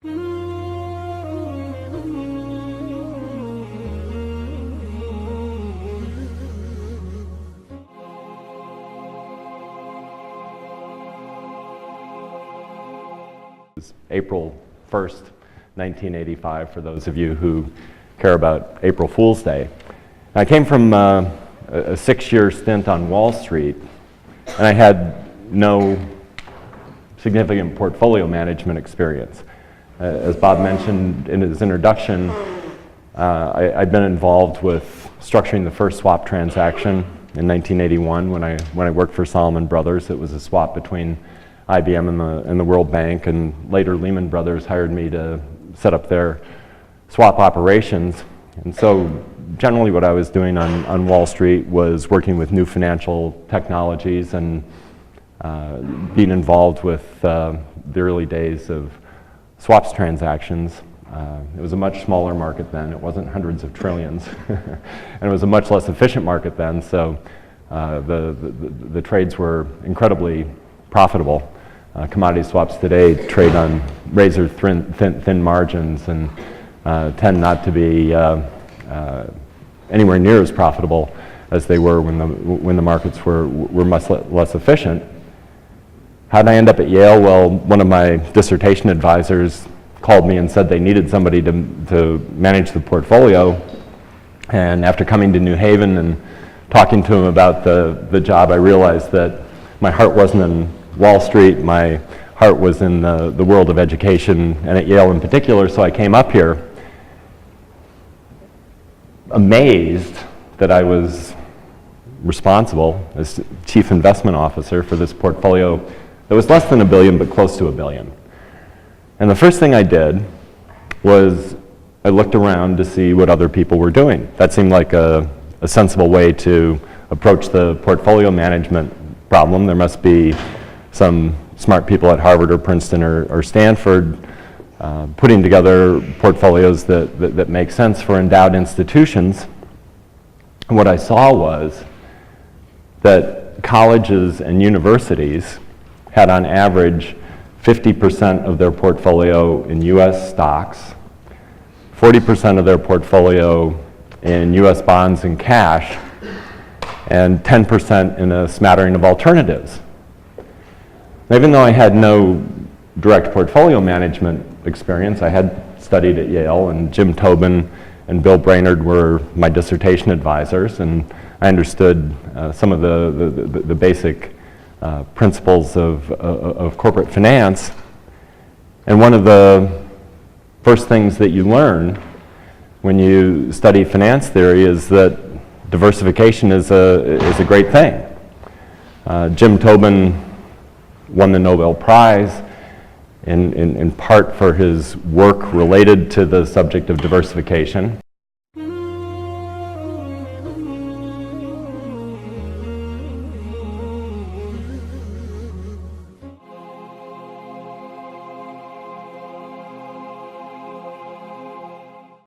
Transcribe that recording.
April 1st, 1985, for those of you who care about April Fool's Day. I came from a 6-year stint on Wall Street, and I had no significant portfolio management experience. As Bob mentioned in his introduction, I'd been involved with structuring the first swap transaction in 1981 when I worked for Salomon Brothers. It was a swap between IBM and the World Bank, and later Lehman Brothers hired me to set up their swap operations. And so generally what I was doing on Wall Street was working with new financial technologies and being involved with the early days of swaps transactions. It was a much smaller market then. It wasn't hundreds of trillions. And it was a much less efficient market then, so the trades were incredibly profitable. Commodity swaps today trade on razor thin margins and tend not to be anywhere near as profitable as they were when the markets were much less efficient. How did I end up at Yale? Well, one of my dissertation advisors called me and said they needed somebody to manage the portfolio. And after coming to New Haven and talking to him about the job, I realized that my heart wasn't in Wall Street. My heart was in the world of education, and at Yale in particular, so I came up here amazed that I was responsible as chief investment officer for this portfolio that was less than $1 billion but close to $1 billion. And the first thing I did was I looked around to see what other people were doing. That seemed like a sensible way to approach the portfolio management problem. There must be some smart people at Harvard or Princeton or Stanford putting together portfolios that make sense for endowed institutions. And what I saw was that colleges and universities had on average 50% of their portfolio in US stocks, 40% of their portfolio in US bonds and cash, and 10% in a smattering of alternatives. Even though I had no direct portfolio management experience, I had studied at Yale, and Jim Tobin and Bill Brainerd were my dissertation advisors, and I understood some of the basic principles of corporate finance. And one of the first things that you learn when you study finance theory is that diversification is a great thing. Jim Tobin won the Nobel Prize in part for his work related to the subject of diversification.